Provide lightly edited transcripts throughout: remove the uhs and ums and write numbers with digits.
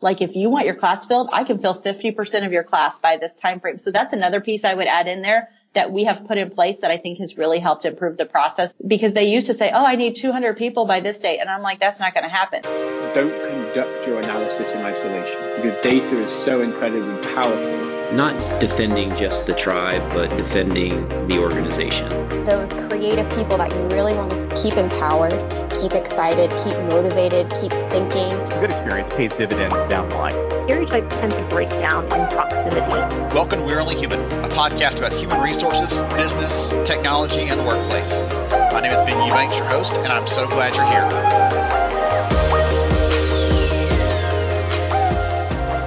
Like if you want your class filled, I can fill 50% of your class by this time frame. So that's another piece I would add in there that we have put in place that I think has really helped improve the process, because they used to say, oh, I need 200 people by this date. And I'm like, that's not going to happen. Don't conduct your analysis in isolation, because data is so incredibly powerful. Not defending just the tribe, but defending the organization. Those creative people that you really want to keep empowered, keep excited, keep motivated, keep thinking. A good experience pays dividends down the line. Stereotypes tend to break down in proximity. Welcome to We're Only Human, a podcast about human resources, business, technology, and the workplace. My name is Ben Eubanks, your host, and I'm so glad you're here.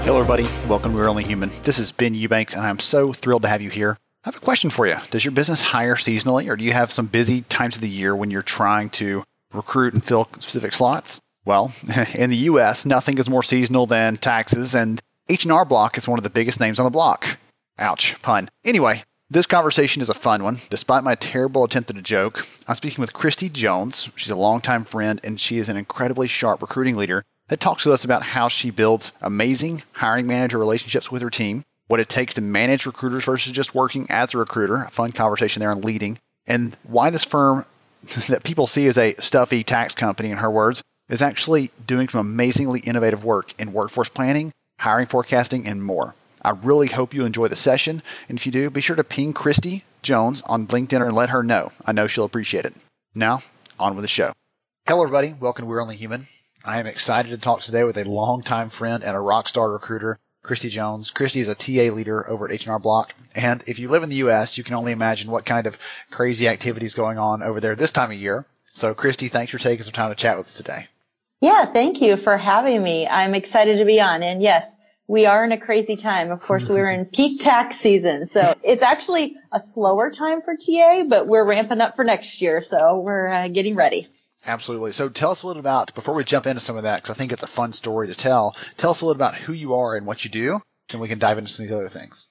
Hello, everybody. Welcome to We're Only Human. This is Ben Eubanks, and I'm so thrilled to have you here. I have a question for you. Does your business hire seasonally, or do you have some busy times of the year when you're trying to recruit and fill specific slots? Well, in the U.S., nothing is more seasonal than taxes, and H&R Block is one of the biggest names on the block. Ouch, pun. Anyway, this conversation is a fun one. Despite my terrible attempt at a joke, I'm speaking with Kristi Jones. She's a longtime friend, and she is an incredibly sharp recruiting leader that talks to us about how she builds amazing hiring manager relationships with her team, what it takes to manage recruiters versus just working as a recruiter, a fun conversation there on leading, and why this firm that people see as a stuffy tax company, in her words, is actually doing some amazingly innovative work in workforce planning, hiring forecasting, and more. I really hope you enjoy the session, and if you do, be sure to ping Kristi Jones on LinkedIn and let her know. I know she'll appreciate it. Now, on with the show. Hello, everybody. Welcome to We're Only Human. I am excited to talk today with a longtime friend and a rock star recruiter, Kristi Jones. Kristi is a TA leader over at H&R Block. And if you live in the U.S., you can only imagine what kind of crazy activities going on over there this time of year. So, Kristi, thanks for taking some time to chat with us today. Yeah, thank you for having me. I'm excited to be on. And yes, we are in a crazy time. Of course, we're in peak tax season. So it's actually a slower time for TA, but we're ramping up for next year. So we're getting ready. Absolutely. So tell us a little about, before we jump into some of that, because I think it's a fun story to tell us a little about who you are and what you do, and we can dive into some of the other things.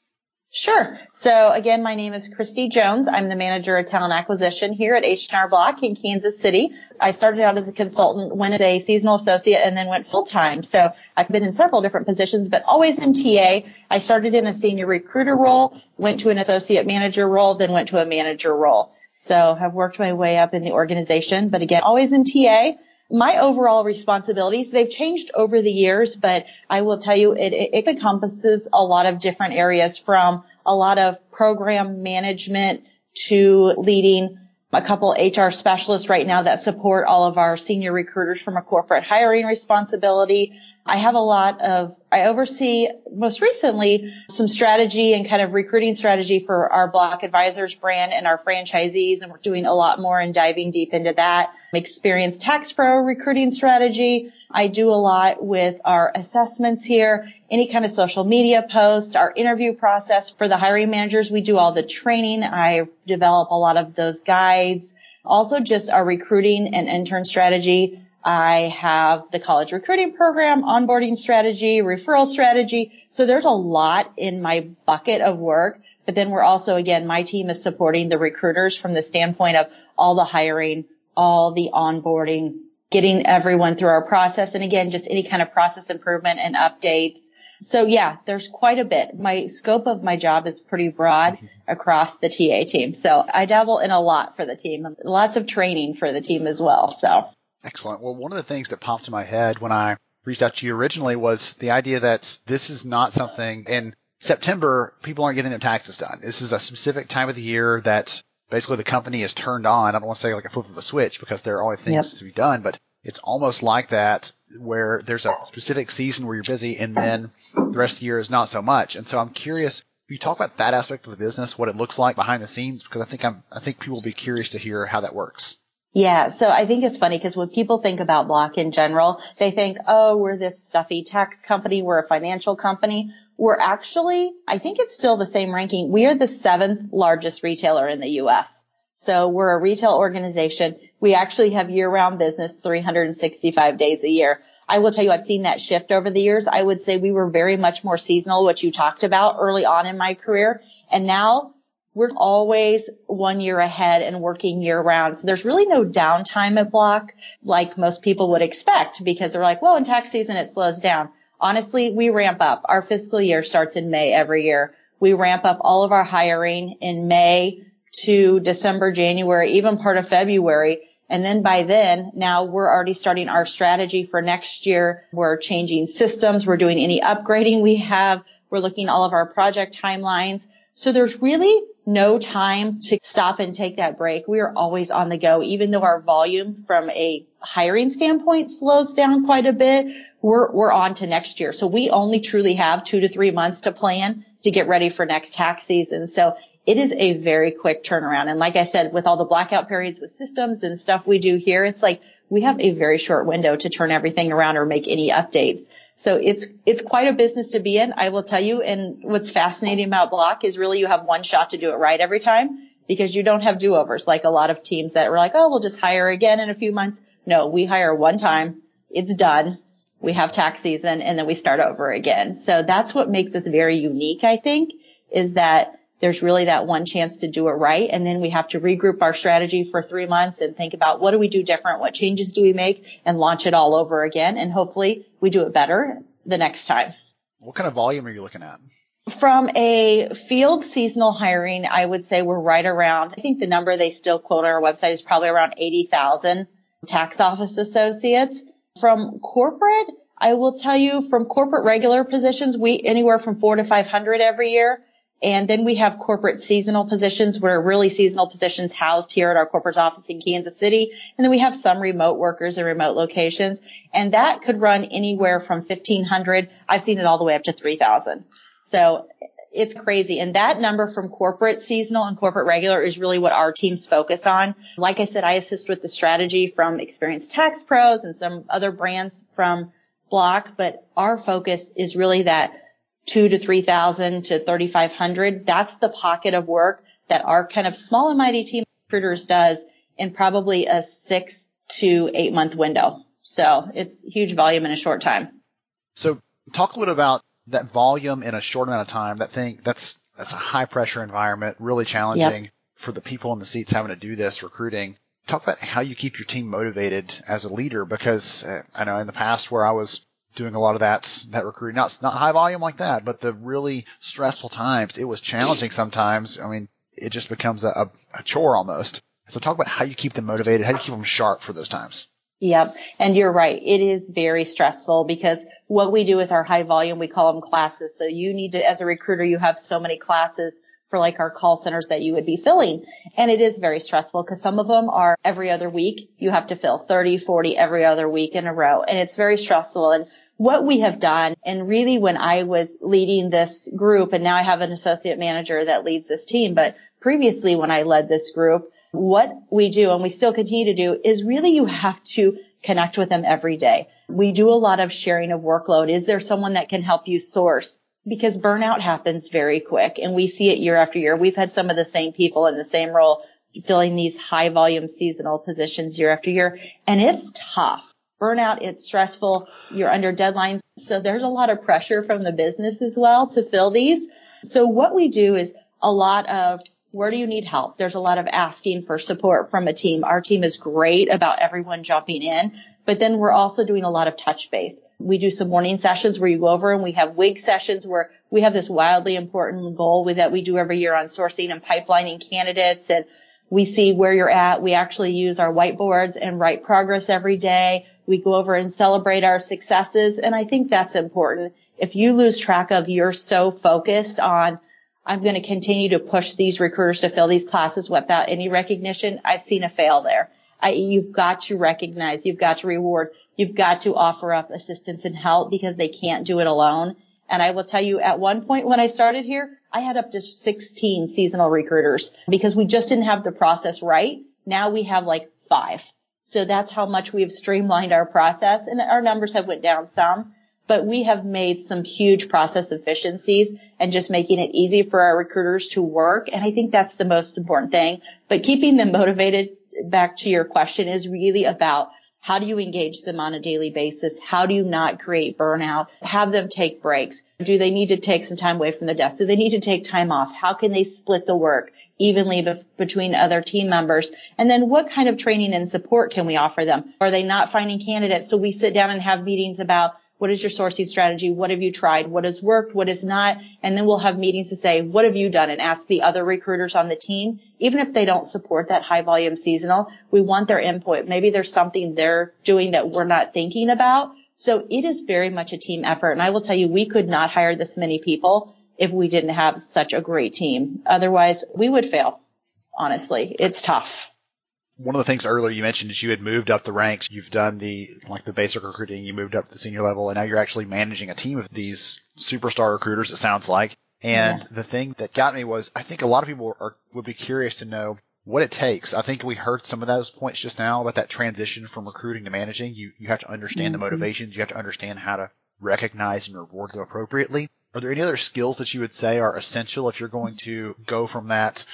Sure. So again, my name is Kristi Jones. I'm the manager of talent acquisition here at H&R Block in Kansas City. I started out as a consultant, went as a seasonal associate, and then went full-time. So I've been in several different positions, but always in TA. I started in a senior recruiter role, went to an associate manager role, then went to a manager role. So I've worked my way up in the organization, but again, always in TA. My overall responsibilities, they've changed over the years, but I will tell you it encompasses a lot of different areas, from a lot of program management to leading a couple HR specialists right now that support all of our senior recruiters from a corporate hiring responsibility. I oversee most recently some strategy and kind of recruiting strategy for our Block Advisors brand and our franchisees. And we're doing a lot more and diving deep into that. Experienced tax pro recruiting strategy. I do a lot with our assessments here, any kind of social media post, our interview process for the hiring managers. We do all the training. I develop a lot of those guides. Also just our recruiting and intern strategy. I have the college recruiting program, onboarding strategy, referral strategy. So there's a lot in my bucket of work. But then we're also, again, my team is supporting the recruiters from the standpoint of all the hiring, all the onboarding, getting everyone through our process. And again, just any kind of process improvement and updates. So yeah, there's quite a bit. My scope of my job is pretty broad across the TA team. So I dabble in a lot for the team, lots of training for the team as well. So. Excellent. Well, one of the things that popped in my head when I reached out to you originally was the idea that this is not something in September, people aren't getting their taxes done. This is a specific time of the year that basically the company is turned on. I don't want to say like a flip of a switch, because there are always things to be done, but it's almost like that, where there's a specific season where you're busy and then the rest of the year is not so much. And so I'm curious, can you talk about that aspect of the business, what it looks like behind the scenes? Because I think people will be curious to hear how that works. Yeah, so I think it's funny because when people think about Block in general, they think, oh, we're this stuffy tax company, we're a financial company. We're actually, I think it's still the same ranking. We are the 7th largest retailer in the U.S. So we're a retail organization. We actually have year-round business 365 days a year. I will tell you, I've seen that shift over the years. I would say we were very much more seasonal, what you talked about early on in my career. And now we're always 1 year ahead and working year round. So there's really no downtime at Block like most people would expect, because they're like, well, in tax season, it slows down. honestly, we ramp up. Our fiscal year starts in May every year. We ramp up all of our hiring in May to December, January, even part of February. And then by then, now we're already starting our strategy for next year. We're changing systems. We're doing any upgrading we have. We're looking at all of our project timelines. So there's really no time to stop and take that break. We are always on the go. Even though our volume from a hiring standpoint slows down quite a bit, we're on to next year. So we only truly have 2 to 3 months to plan to get ready for next tax season. So it is a very quick turnaround. And like I said, with all the blackout periods with systems and stuff we do here, it's like we have a very short window to turn everything around or make any updates. So it's quite a business to be in, I will tell you. And what's fascinating about Block is really you have one shot to do it right every time, because you don't have do-overs like a lot of teams that were like, oh, we'll just hire again in a few months. No, we hire one time. It's done. We have tax season and then we start over again. So that's what makes us very unique, I think, is that there's really that one chance to do it right. And then we have to regroup our strategy for 3 months and think about what do we do different? What changes do we make, and launch it all over again? And hopefully we do it better the next time. What kind of volume are you looking at? From a field seasonal hiring, I would say we're right around, I think the number they still quote on our website is probably around 80,000 tax office associates. From corporate, I will tell you, from corporate regular positions, we anywhere from 400 to 500 every year. And then we have corporate seasonal positions, where really seasonal positions housed here at our corporate office in Kansas City. And then we have some remote workers in remote locations. And that could run anywhere from 1,500. I've seen it all the way up to 3,000. So it's crazy. And that number from corporate seasonal and corporate regular is really what our teams focus on. Like I said, I assist with the strategy from Experienced Tax Pros and some other brands from Block. But our focus is really that 2,000 to 3,000 to 3,500. That's the pocket of work that our kind of small and mighty team of recruiters does in probably a 6 to 8 month window. So it's huge volume in a short time. So talk a little about that volume in a short amount of time. That's a high pressure environment, really challenging for the people in the seats having to do this recruiting. Talk about how you keep your team motivated as a leader, because I know in the past where I was doing a lot of that recruiting, not high volume like that, but the really stressful times, it was challenging sometimes. I mean, it just becomes a chore almost. So talk about how you keep them motivated, how you keep them sharp for those times. Yep. And you're right. It is very stressful, because what we do with our high volume, we call them classes. So you need to, as a recruiter, you have so many classes for like our call centers that you would be filling. And it is very stressful, because some of them are every other week. You have to fill 30, 40 every other week in a row. And it's very stressful. And what we have done, and really when I was leading this group, and now I have an associate manager that leads this team, but previously when I led this group, what we do, and we still continue to do, is really you have to connect with them every day. We do a lot of sharing of workload. Is there someone that can help you source? Because burnout happens very quick, and we see it year after year. We've had some of the same people in the same role filling these high volume seasonal positions year after year, and it's tough. Burnout, it's stressful. You're under deadlines. So there's a lot of pressure from the business as well to fill these. So what we do is a lot of, where do you need help? There's a lot of asking for support from a team. Our team is great about everyone jumping in, but then we're also doing a lot of touch base. We do some morning sessions where you go over, and we have WIG sessions where we have this wildly important goal that we do every year on sourcing and pipelining candidates, and we see where you're at. We actually use our whiteboards and write progress every day. We go over and celebrate our successes. And I think that's important. If you lose track of, you're so focused on, I'm going to continue to push these recruiters to fill these classes without any recognition, I've seen a fail there. You've got to recognize, you've got to reward, you've got to offer up assistance and help, because they can't do it alone. And I will tell you, at one point when I started here, I had up to 16 seasonal recruiters, because we just didn't have the process right. Now we have like 5. So that's how much we have streamlined our process, and our numbers have went down some, but we have made some huge process efficiencies and just making it easy for our recruiters to work. And I think that's the most important thing. But keeping them motivated, back to your question, is really about how do you engage them on a daily basis? How do you not create burnout? Have them take breaks. Do they need to take some time away from the desk? Do they need to take time off? How can they split the work evenly between other team members? And then what kind of training and support can we offer them? Are they not finding candidates? So we sit down and have meetings about, what is your sourcing strategy? What have you tried? What has worked? What has not? And then we'll have meetings to say, what have you done? And ask the other recruiters on the team, even if they don't support that high volume seasonal, we want their input. Maybe there's something they're doing that we're not thinking about. So it is very much a team effort. And I will tell you, we could not hire this many people if we didn't have such a great team. Otherwise, we would fail. Honestly, it's tough. One of the things earlier you mentioned is you had moved up the ranks. You've done the basic recruiting. You moved up to the senior level, and now you're actually managing a team of these superstar recruiters, it sounds like. And the thing that got me was I think a lot of people would be curious to know what it takes. I think we heard some of those points just now about that transition from recruiting to managing. You have to understand the motivations. You have to understand how to recognize and reward them appropriately. Are there any other skills that you would say are essential if you're going to go from that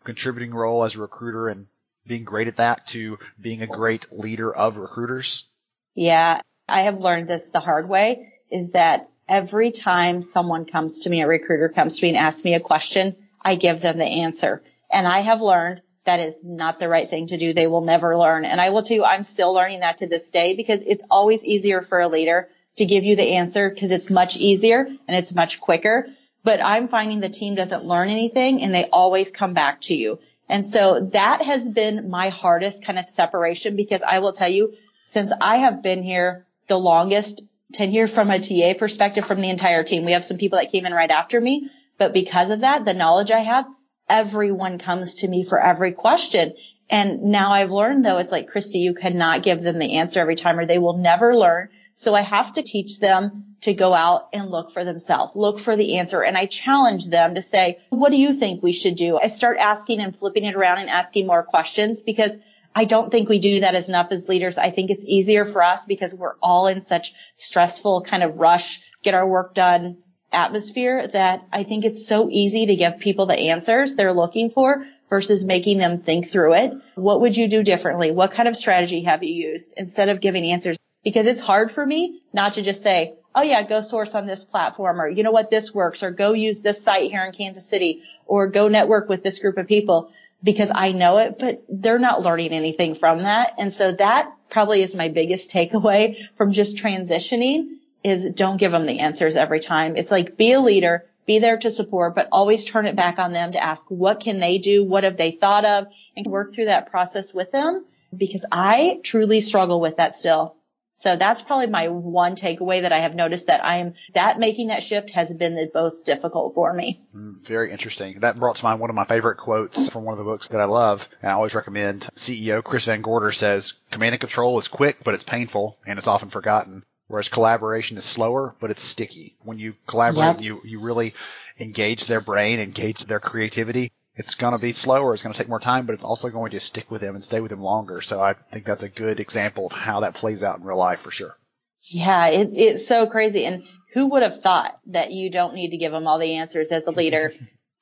contributing role as a recruiter and being great at that to being a great leader of recruiters? Yeah, I have learned this the hard way, is that every time someone comes to me, a recruiter comes to me and asks me a question, I give them the answer. And I have learned that is not the right thing to do. They will never learn. And I will tell you, I'm still learning that to this day, because it's always easier for a leader to give you the answer because it's much easier and it's much quicker. But I'm finding the team doesn't learn anything and they always come back to you. And so that has been my hardest kind of separation, because I will tell you, since I have been here the longest tenure from a TA perspective from the entire team, we have some people that came in right after me, but because of that, the knowledge I have, everyone comes to me for every question. And now I've learned, though, it's like, Christy, you cannot give them the answer every time or they will never learn. So I have to teach them to go out and look for themselves, look for the answer. And I challenge them to say, what do you think we should do? I start asking and flipping it around and asking more questions, because I don't think we do that enough as leaders. I think it's easier for us because we're all in such stressful kind of rush, get our work done atmosphere, that I think it's so easy to give people the answers they're looking for versus making them think through it. What would you do differently? What kind of strategy have you used, instead of giving answers? Because it's hard for me not to just say, oh yeah, go source on this platform, or you know what, this works, or go use this site here in Kansas City, or go network with this group of people, because I know it, but they're not learning anything from that. And so that probably is my biggest takeaway from just transitioning, is don't give them the answers every time. It's like, be a leader, be there to support, but always turn it back on them to ask, what can they do? What have they thought of? And work through that process with them, because I truly struggle with that still. So that's probably my one takeaway, that I have noticed that making that shift has been the most difficult for me. Very interesting. That brought to mind one of my favorite quotes from one of the books that I love, and I always recommend. CEO Chris Van Gorder says, command and control is quick, but it's painful, and it's often forgotten. Whereas collaboration is slower, but it's sticky. When you collaborate, you really engage their brain, engage their creativity. It's going to be slower. It's going to take more time, but it's also going to stick with them and stay with them longer. So I think that's a good example of how that plays out in real life for sure. Yeah, it's so crazy. And who would have thought that you don't need to give them all the answers as a leader?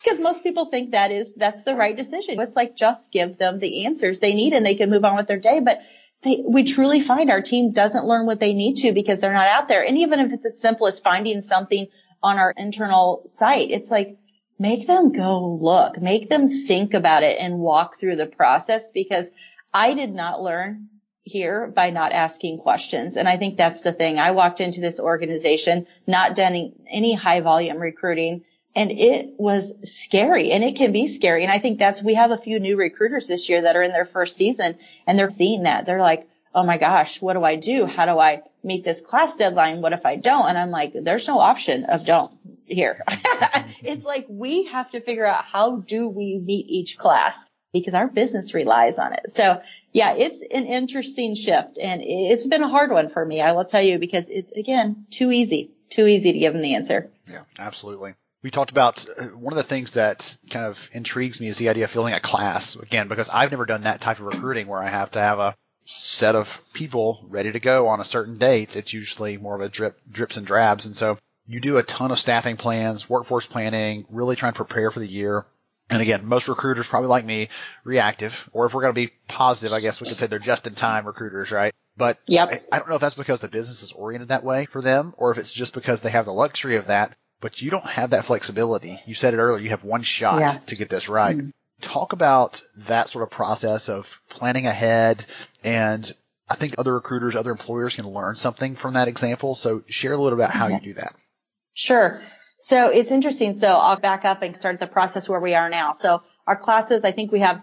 Because most people think that's the right decision. It's like, just give them the answers they need and they can move on with their day. But we truly find our team doesn't learn what they need to because they're not out there. And even if it's as simple as finding something on our internal site, it's like, make them go look, make them think about it and walk through the process, because I did not learn here by not asking questions. And I think that's the thing. I walked into this organization not done any high volume recruiting, and it was scary, and it can be scary. And I think we have a few new recruiters this year that are in their first season, and they're seeing that. They're like, oh my gosh, what do I do? How do I meet this class deadline? What if I don't? And I'm like, there's no option of don't here. It's like, we have to figure out, how do we meet each class? Because our business relies on it. So yeah, it's an interesting shift, and it's been a hard one for me, I will tell you, because it's, again, too easy to give them the answer. Yeah, absolutely. We talked about one of the things that kind of intrigues me is the idea of filling a class, again, because I've never done that type of recruiting where I have to have a set of people ready to go on a certain date. It's usually more of a drips and drabs. And so you do a ton of staffing plans, workforce planning, really trying to prepare for the year. And again, most recruiters, probably like me, reactive, or if we're going to be positive, I guess we could say they're just-in-time recruiters, right? But I don't know if that's because the business is oriented that way for them, or if it's just because they have the luxury of that, but you don't have that flexibility. You said it earlier, you have one shot to get this right. Talk about that sort of process of planning ahead and I think other recruiters, other employers can learn something from that example. So share a little about how you do that. Sure. So it's interesting. So I'll back up and start the process where we are now. So our classes, I think we have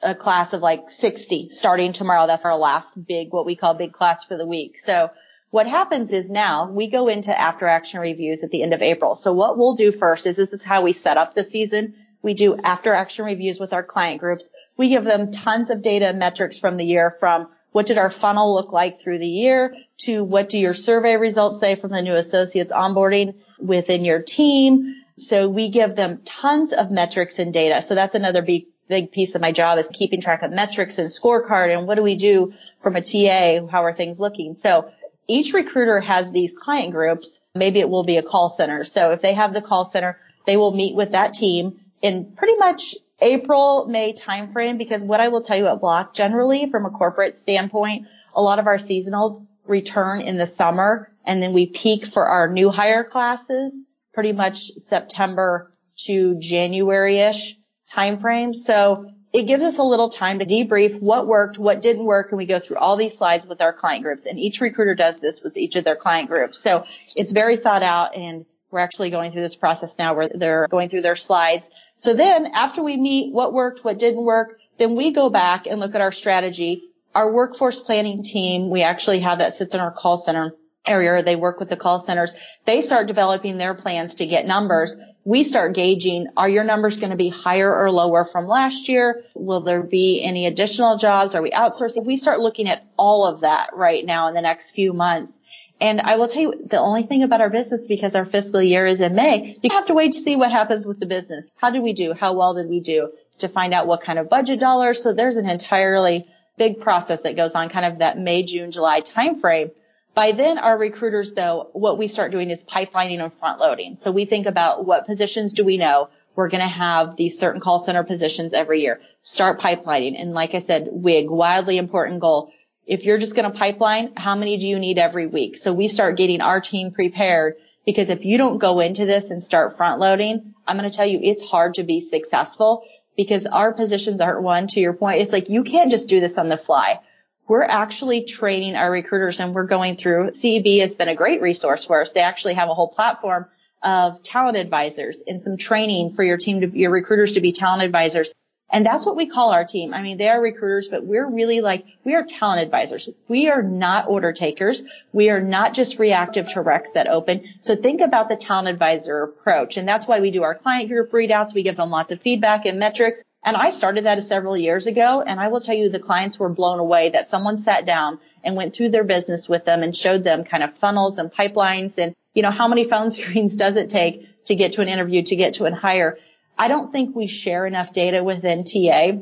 a class of like 60 starting tomorrow. That's our last big, what we call big class for the week. So what happens is now we go into after action reviews at the end of April. So what we'll do first is this is how we set up the season. We do after action reviews with our client groups. We give them tons of data and metrics from the year, from what did our funnel look like through the year to what do your survey results say from the new associates onboarding within your team. So we give them tons of metrics and data. So that's another big piece of my job, is keeping track of metrics and scorecard and what do we do from a TA, how are things looking. So each recruiter has these client groups. Maybe it will be a call center. So if they have the call center, they will meet with that team in pretty much April, May timeframe, because what I will tell you at Block, generally from a corporate standpoint, a lot of our seasonals return in the summer, and then we peak for our new hire classes pretty much September to January-ish timeframe. So it gives us a little time to debrief what worked, what didn't work, and we go through all these slides with our client groups. And each recruiter does this with each of their client groups. So it's very thought out, and we're actually going through this process now where they're going through their slides. So then after we meet what worked, what didn't work, then we go back and look at our strategy. Our workforce planning team, we actually have that sits in our call center area. They work with the call centers. They start developing their plans to get numbers. We start gauging, are your numbers going to be higher or lower from last year? Will there be any additional jobs? Are we outsourcing? We start looking at all of that right now in the next few months. And I will tell you, the only thing about our business, because our fiscal year is in May, you have to wait to see what happens with the business. How did we do? How well did we do? To find out what kind of budget dollars. So there's an entirely big process that goes on kind of that May, June, July timeframe. By then, our recruiters, though, what we start doing is pipelining and front loading. So we think about what positions do we know we're going to have these certain call center positions every year. Start pipelining. And like I said, WIG, wildly important goal. If you're just going to pipeline, how many do you need every week? So we start getting our team prepared, because if you don't go into this and start front loading, I'm going to tell you it's hard to be successful, because our positions aren't one, to your point. It's like you can't just do this on the fly. We're actually training our recruiters, and we're going through. CEB has been a great resource for us. They actually have a whole platform of talent advisors and some training for your team, your recruiters to be talent advisors. And that's what we call our team. I mean, they are recruiters, but we're really we are talent advisors. We are not order takers. We are not just reactive to recs that open. So think about the talent advisor approach. And that's why we do our client group readouts. We give them lots of feedback and metrics. And I started that several years ago. And I will tell you, the clients were blown away that someone sat down and went through their business with them and showed them kind of funnels and pipelines and, how many phone screens does it take to get to an interview, to get to a hire. I don't think we share enough data within TA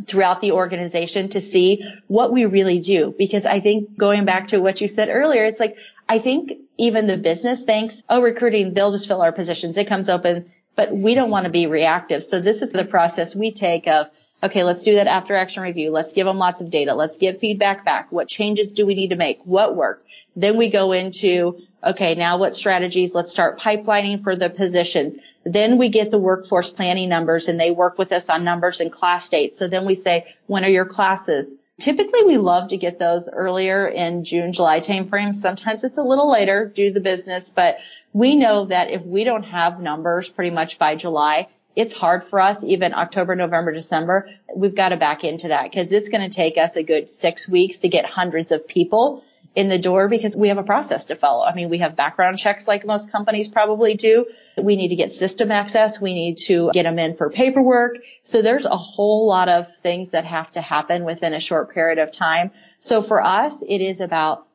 throughout the organization to see what we really do. Because I think, going back to what you said earlier, it's like, I think even the business thinks, oh, recruiting, they'll just fill our positions. It comes open, but we don't want to be reactive. So this is the process we take of, okay, let's do that after action review. Let's give them lots of data. Let's give feedback back. What changes do we need to make? What worked? Then we go into, okay, now what strategies? Let's start pipelining for the positions. Then we get the workforce planning numbers, and they work with us on numbers and class dates. So then we say, when are your classes? Typically, we love to get those earlier in June, July timeframe. Sometimes it's a little later due to the business, but we know that if we don't have numbers pretty much by July, it's hard for us, even October, November, December. We've got to back into that, because it's going to take us a good 6 weeks to get hundreds of people in the door, because we have a process to follow. I mean, we have background checks like most companies probably do. We need to get system access. We need to get them in for paperwork. So there's a whole lot of things that have to happen within a short period of time. So for us, it is about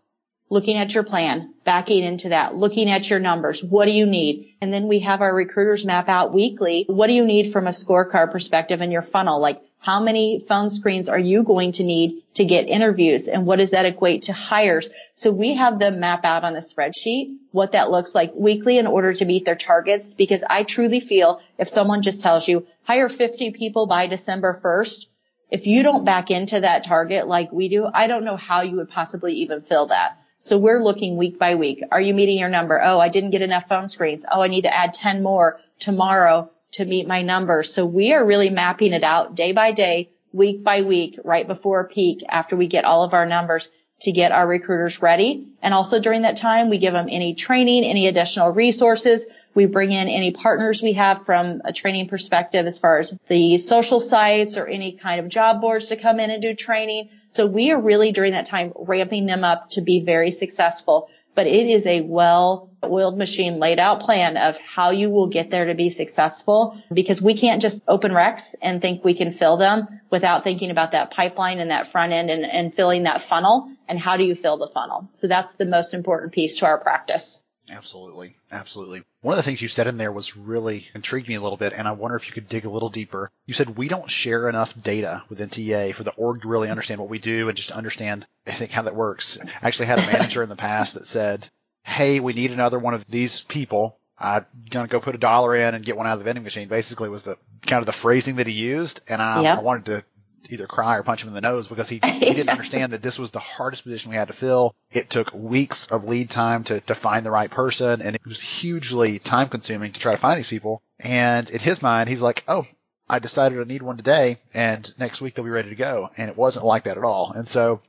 looking at your plan, backing into that, looking at your numbers. What do you need? And then we have our recruiters map out weekly. What do you need from a scorecard perspective in your funnel? Like, how many phone screens are you going to need to get interviews? And what does that equate to hires? So we have them map out on a spreadsheet what that looks like weekly in order to meet their targets. Because I truly feel if someone just tells you, hire 50 people by December 1st, if you don't back into that target like we do, I don't know how you would possibly even fill that. So we're looking week by week. Are you meeting your number? Oh, I didn't get enough phone screens. Oh, I need to add 10 more tomorrow to meet my numbers. So we are really mapping it out day by day, week by week, right before peak, after we get all of our numbers, to get our recruiters ready. And also during that time, we give them any training, any additional resources. We bring in any partners we have from a training perspective as far as the social sites or any kind of job boards to come in and do training. So we are really during that time ramping them up to be very successful. But it is a well-oiled machine laid out plan of how you will get there to be successful, because we can't just open recs and think we can fill them without thinking about that pipeline and that front end and filling that funnel. And how do you fill the funnel? So that's the most important piece to our practice. Absolutely. Absolutely. One of the things you said in there was really intrigued me a little bit, and I wonder if you could dig a little deeper. You said we don't share enough data within TA for the org to really understand what we do and just understand, I think, how that works. I actually had a manager in the past that said, hey, we need another one of these people. I'm going to go put $1 in and get one out of the vending machine. Basically was the kind of the phrasing that he used, and I wanted to either cry or punch him in the nose, because he didn't understand that this was the hardest position we had to fill. It took weeks of lead time to find the right person, and it was hugely time consuming to try to find these people. And in his mind, he's like, oh, I decided I need one today, and next week they'll be ready to go. And it wasn't like that at all. And so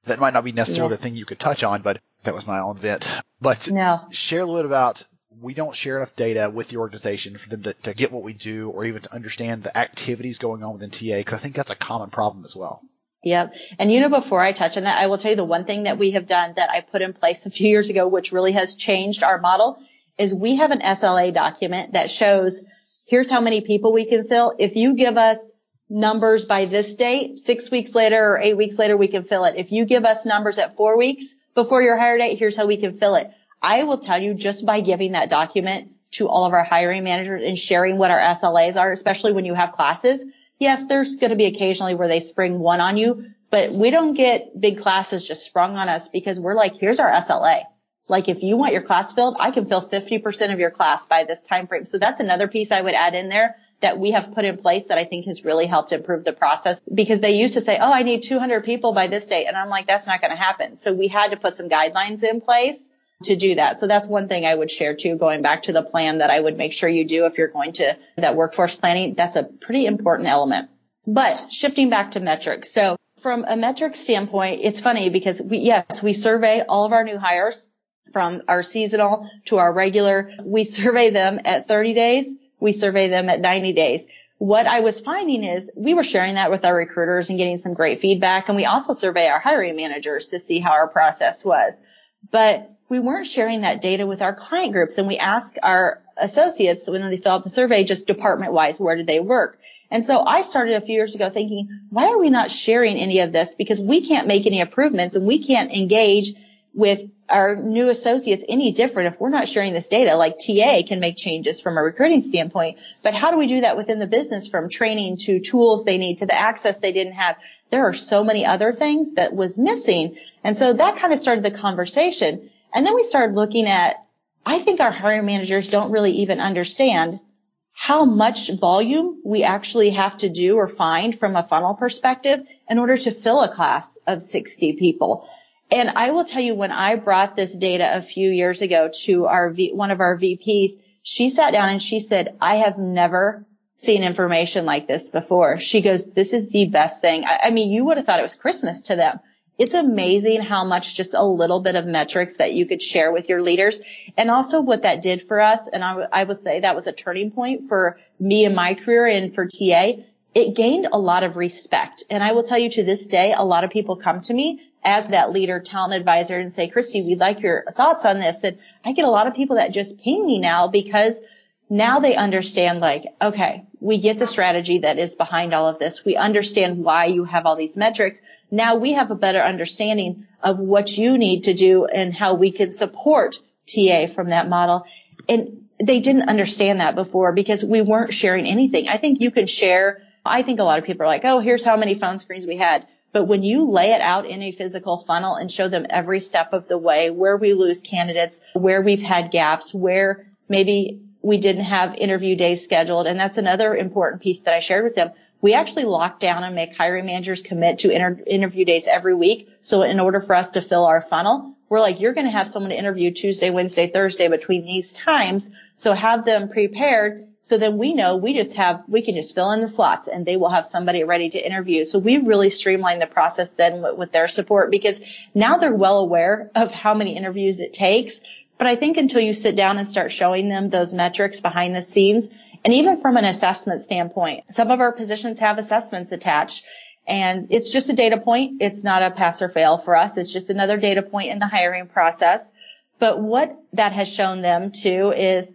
that might not be necessarily the thing you could touch on, but that was my own vent. But share a little bit about, we don't share enough data with the organization for them to get what we do, or even to understand the activities going on within TA, because I think that's a common problem as well. Yep. And before I touch on that, I will tell you the one thing that we have done that I put in place a few years ago, which really has changed our model, is we have an SLA document that shows here's how many people we can fill. If you give us numbers by this date, 6 weeks later or 8 weeks later, we can fill it. If you give us numbers at 4 weeks before your hire date, here's how we can fill it. I will tell you, just by giving that document to all of our hiring managers and sharing what our SLAs are, especially when you have classes. Yes, there's going to be occasionally where they spring one on you, but we don't get big classes just sprung on us, because we're like, here's our SLA. Like, if you want your class filled, I can fill 50% of your class by this time frame. So that's another piece I would add in there that we have put in place that I think has really helped improve the process, because they used to say, oh, I need 200 people by this date. And I'm like, that's not going to happen. So we had to put some guidelines in place to do that. So that's one thing I would share too, going back to the plan that I would make sure you do if you're going to that workforce planning. That's a pretty important element. But shifting back to metrics. So from a metric standpoint, it's funny because we survey all of our new hires, from our seasonal to our regular. We survey them at 30 days. We survey them at 90 days. What I was finding is we were sharing that with our recruiters and getting some great feedback. And we also survey our hiring managers to see how our process was. But we weren't sharing that data with our client groups. And we asked our associates when they fill out the survey, just department-wise, where did they work? And so I started a few years ago thinking, why are we not sharing any of this? Because we can't make any improvements and we can't engage with our new associates any different if we're not sharing this data. Like TA can make changes from a recruiting standpoint, but how do we do that within the business, from training to tools they need to the access they didn't have? There are so many other things that was missing. And so that kind of started the conversation. And then we started looking at, I think our hiring managers don't really even understand how much volume we actually have to do or find from a funnel perspective in order to fill a class of 60 people. And I will tell you, when I brought this data a few years ago to one of our VPs, she sat down and she said, I have never seen information like this before. She goes, this is the best thing. I mean, you would have thought it was Christmas to them. It's amazing how much just a little bit of metrics that you could share with your leaders. And also what that did for us, and I would say that was a turning point for me in my career and for TA. It gained a lot of respect. And I will tell you, to this day, a lot of people come to me as that leader, talent advisor, and say, Christy, we'd like your thoughts on this. And I get a lot of people that just ping me now, because now they understand, like, okay, we get the strategy that is behind all of this. We understand why you have all these metrics. Now we have a better understanding of what you need to do and how we can support TA from that model. And they didn't understand that before because we weren't sharing anything. I think you can share. I think a lot of people are like, oh, here's how many phone screens we had. But when you lay it out in a physical funnel and show them every step of the way, where we lose candidates, where we've had gaps, where maybe we didn't have interview days scheduled. And that's another important piece that I shared with them. We actually lock down and make hiring managers commit to interview days every week. So in order for us to fill our funnel, we're like, you're going to have someone to interview Tuesday, Wednesday, Thursday between these times. So have them prepared So then we know we can just fill in the slots and they will have somebody ready to interview. So we really streamlined the process then with their support, because now they're well aware of how many interviews it takes. But I think until you sit down and start showing them those metrics behind the scenes, and even from an assessment standpoint, some of our positions have assessments attached. And it's just a data point. It's not a pass or fail for us. It's just another data point in the hiring process. But what that has shown them too is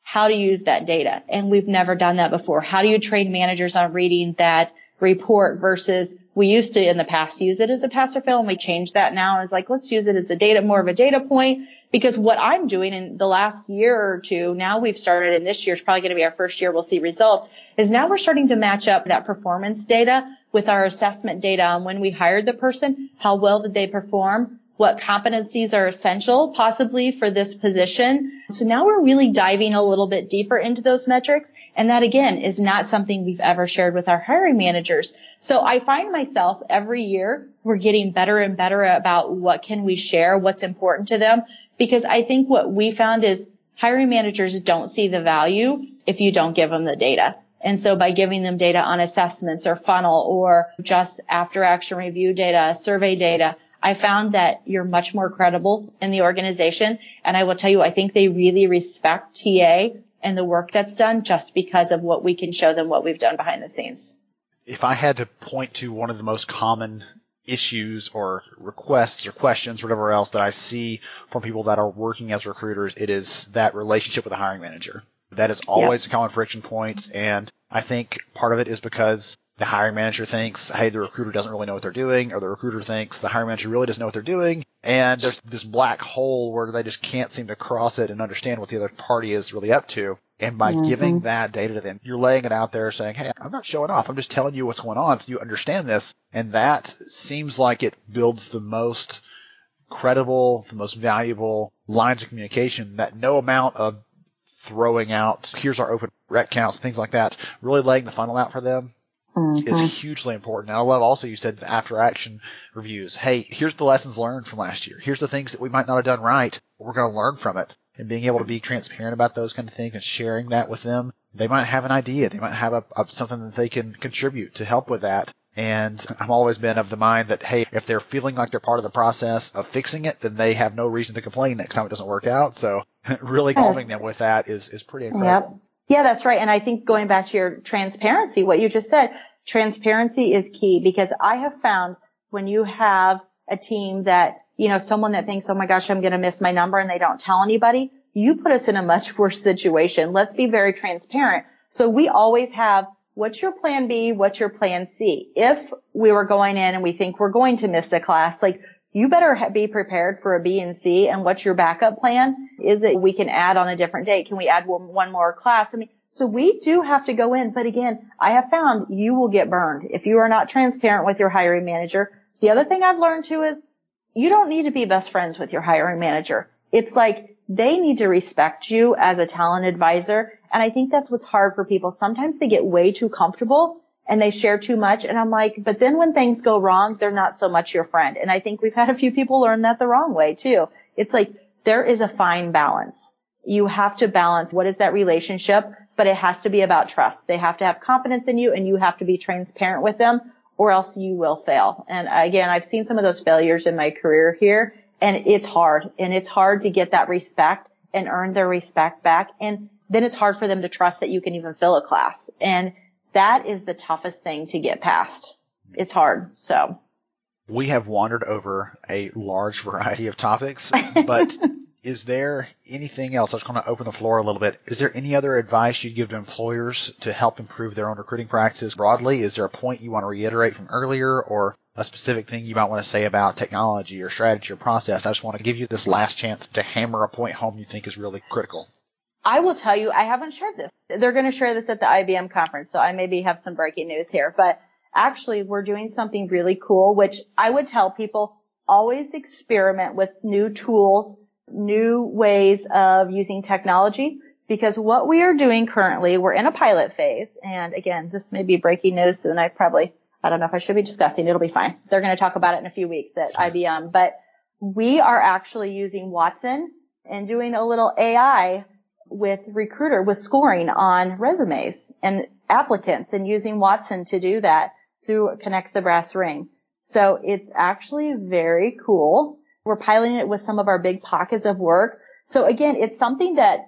how to use that data. And we've never done that before. How do you train managers on reading that report versus we used to in the past use it as a pass or fail, and we changed that now. It's like, let's use it as more of a data point, because what I'm doing in the last year or two, now we've started, and this year's probably going to be our first year we'll see results, is now we're starting to match up that performance data with our assessment data on when we hired the person, how well did they perform, what competencies are essential possibly for this position. So now we're really diving a little bit deeper into those metrics. And that, again, is not something we've ever shared with our hiring managers. So I find myself every year we're getting better and better about what can we share, what's important to them. Because I think what we found is hiring managers don't see the value if you don't give them the data. And so by giving them data on assessments or funnel or just after action review data, survey data, I found that you're much more credible in the organization. And I will tell you, I think they really respect TA and the work that's done just because of what we can show them, what we've done behind the scenes. If I had to point to one of the most common issues or requests or questions, whatever else that I see from people that are working as recruiters, it is that relationship with the hiring manager. That is always a common friction point. And I think part of it is because the hiring manager thinks, hey, the recruiter doesn't really know what they're doing, or the recruiter thinks the hiring manager really doesn't know what they're doing. And there's this black hole where they just can't seem to cross it and understand what the other party is really up to. And by giving that data to them, you're laying it out there saying, hey, I'm not showing off. I'm just telling you what's going on so you understand this. And that seems like it builds the most credible, the most valuable lines of communication that no amount of throwing out, here's our open rec counts, things like that, really laying the funnel out for them is hugely important. And I love also you said the after action reviews. Hey, here's the lessons learned from last year. Here's the things that we might not have done right, but we're going to learn from it. And being able to be transparent about those kind of things and sharing that with them. They might have an idea. They might have something that they can contribute to help with that. And I've always been of the mind that, hey, if they're feeling like they're part of the process of fixing it, then they have no reason to complain next time it doesn't work out. So really calming them with that is pretty incredible. Yep. Yeah, that's right. And I think going back to your transparency, what you just said, transparency is key, because I have found when you have a team that, someone that thinks, oh my gosh, I'm going to miss my number, and they don't tell anybody, you put us in a much worse situation. Let's be very transparent. So we always have, what's your plan B? What's your plan C? If we were going in and we think we're going to miss a class, you better be prepared for a B and C. And what's your backup plan? Is it we can add on a different date? Can we add one more class? So we do have to go in. But again, I have found you will get burned if you are not transparent with your hiring manager. The other thing I've learned too is you don't need to be best friends with your hiring manager. It's like they need to respect you as a talent advisor. And I think that's what's hard for people. Sometimes they get way too comfortable and they share too much. And I'm like, but then when things go wrong, they're not so much your friend. And I think we've had a few people learn that the wrong way too. It's like there is a fine balance. You have to balance what is that relationship, but it has to be about trust. They have to have confidence in you, and you have to be transparent with them, or else you will fail. And again, I've seen some of those failures in my career here, and it's hard. And it's hard to get that respect and earn their respect back. And then it's hard for them to trust that you can even fill a class. And that is the toughest thing to get past. It's hard. So we have wandered over a large variety of topics, but is there anything else? I just want to open the floor a little bit. Is there any other advice you'd give to employers to help improve their own recruiting practices broadly? Is there a point you want to reiterate from earlier, or a specific thing you might want to say about technology or strategy or process? I just want to give you this last chance to hammer a point home you think is really critical. I will tell you, I haven't shared this. They're going to share this at the IBM conference, so I maybe have some breaking news here. But actually, we're doing something really cool, which I would tell people, always experiment with new tools, new ways of using technology, because what we are doing currently, we're in a pilot phase. And again, this may be breaking news, and I don't know if I should be discussing. It'll be fine. They're going to talk about it in a few weeks at IBM. But we are actually using Watson and doing a little AI with scoring on resumes and applicants and using Watson to do that through Connects the Brass Ring. So it's actually very cool. We're piloting it with some of our big pockets of work. So again, it's something that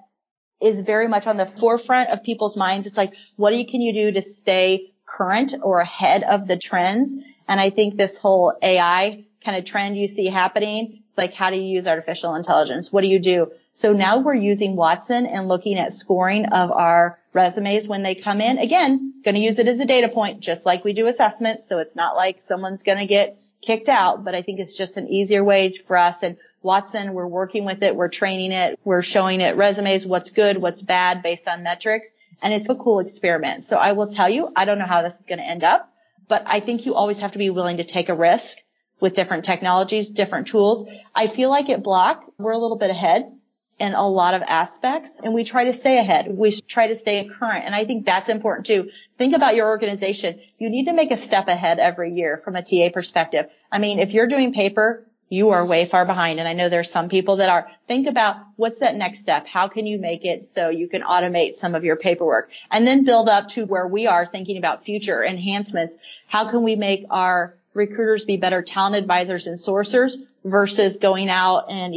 is very much on the forefront of people's minds. It's like, what can you do to stay current or ahead of the trends? And I think this whole AI kind of trend you see happening, it's like, how do you use artificial intelligence? What do you do? So now we're using Watson and looking at scoring of our resumes when they come in. Again, going to use it as a data point, just like we do assessments. So it's not like someone's going to get kicked out, but I think it's just an easier way for us. And Watson, we're working with it. We're training it. We're showing it resumes, what's good, what's bad based on metrics. And it's a cool experiment. So I will tell you, I don't know how this is going to end up, but I think you always have to be willing to take a risk with different technologies, different tools. I feel like at Block, we're a little bit ahead in a lot of aspects, and we try to stay ahead. We try to stay current, and I think that's important too. Think about your organization. You need to make a step ahead every year from a TA perspective. I mean, if you're doing paper, you are way far behind, and I know there's some people that are. Think about what's that next step? How can you make it so you can automate some of your paperwork? And then build up to where we are thinking about future enhancements. How can we make our recruiters be better talent advisors and sourcers versus going out and,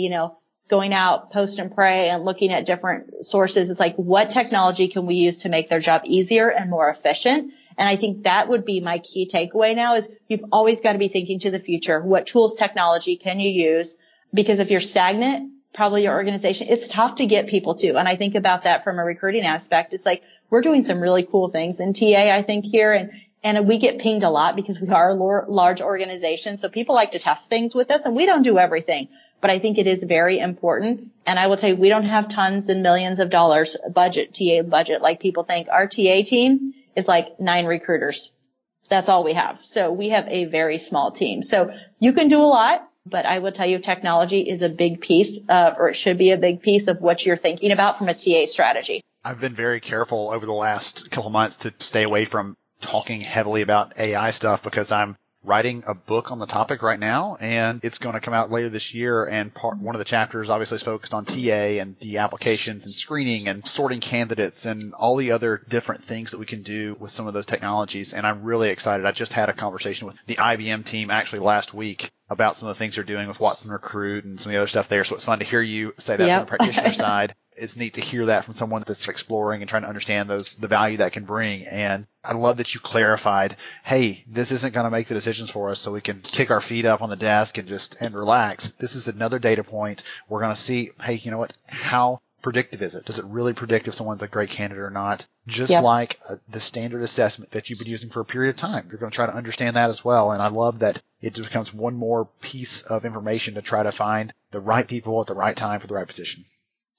post and pray and looking at different sources? It's like, what technology can we use to make their job easier and more efficient? And I think that would be my key takeaway now is you've always got to be thinking to the future. What tools, technology can you use? Because if you're stagnant, probably your organization, it's tough to get people to. And I think about that from a recruiting aspect. It's like, we're doing some really cool things in TA, I think, here. And we get pinged a lot because we are a large organization. So people like to test things with us, and we don't do everything. But I think it is very important. And I will tell you, we don't have tons and millions of dollars TA budget like people think. Our TA team is like 9 recruiters. That's all we have. So we have a very small team. So you can do a lot, but I will tell you technology is a big piece or it should be a big piece of what you're thinking about from a TA strategy. I've been very careful over the last couple of months to stay away from talking heavily about AI stuff because I'm writing a book on the topic right now, and it's going to come out later this year. And one of the chapters obviously is focused on TA and the applications and screening and sorting candidates and all the other different things that we can do with some of those technologies. And I'm really excited. I just had a conversation with the IBM team actually last week about some of the things they're doing with Watson Recruit and some of the other stuff there. So it's fun to hear you say that from the practitioner side. It's neat to hear that from someone that's exploring and trying to understand the value that can bring. And I love that you clarified, hey, this isn't going to make the decisions for us so we can kick our feet up on the desk and relax. This is another data point. We're going to see, hey, you know what? How predictive is it? Does it really predict if someone's a great candidate or not? Just like the standard assessment that you've been using for a period of time. You're going to try to understand that as well. And I love that it just becomes one more piece of information to try to find the right people at the right time for the right position.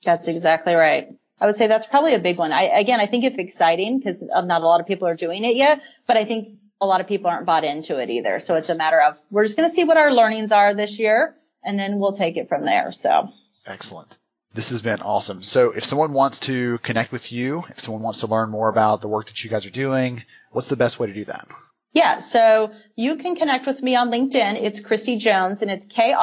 That's exactly right. I would say that's probably a big one. I think it's exciting because not a lot of people are doing it yet, but I think a lot of people aren't bought into it either. So it's a matter of we're just going to see what our learnings are this year, and then we'll take it from there. So excellent. This has been awesome. So if someone wants to connect with you, if someone wants to learn more about the work that you guys are doing, what's the best way to do that? Yeah, so you can connect with me on LinkedIn. It's Kristi Jones, and it's Kristi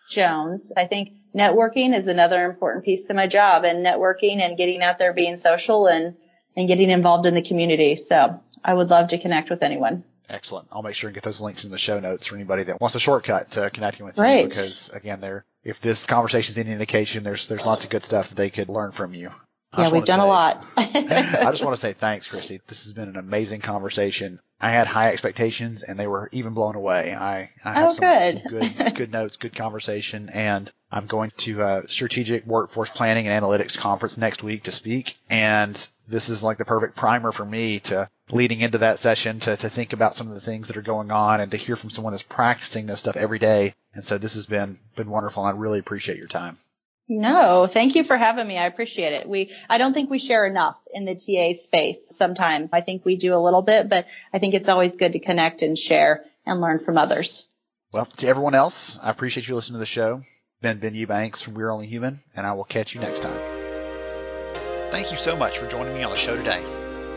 Jones. I think networking is another important piece to my job, and networking and getting out there, being social and getting involved in the community. So I would love to connect with anyone. Excellent. I'll make sure and get those links in the show notes for anybody that wants a shortcut to connecting with you. Right. Because again, if this conversation is any indication, there's lots of good stuff that they could learn from you. Yeah, we've done a lot. I just want to say thanks, Christy. This has been an amazing conversation. I had high expectations, and they were even blown away. I have some good notes, good conversation, and I'm going to Strategic Workforce Planning and Analytics Conference next week to speak, and this is like the perfect primer for me to leading into that session to think about some of the things that are going on and to hear from someone that's practicing this stuff every day. And so this has been wonderful, and I really appreciate your time. No, thank you for having me. I appreciate it. I don't think we share enough in the TA space sometimes. I think we do a little bit, but I think it's always good to connect and share and learn from others. Well, to everyone else, I appreciate you listening to the show. Ben Eubanks from We're Only Human, and I will catch you next time. Thank you so much for joining me on the show today.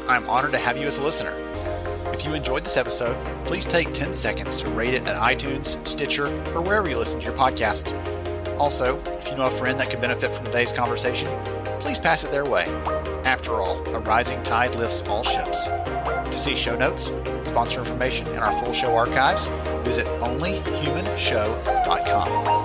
I'm honored to have you as a listener. If you enjoyed this episode, please take 10 seconds to rate it at iTunes, Stitcher, or wherever you listen to your podcast. Also, if you know a friend that could benefit from today's conversation, please pass it their way. After all, a rising tide lifts all ships. To see show notes, sponsor information, and our full show archives, visit onlyhumanshow.com.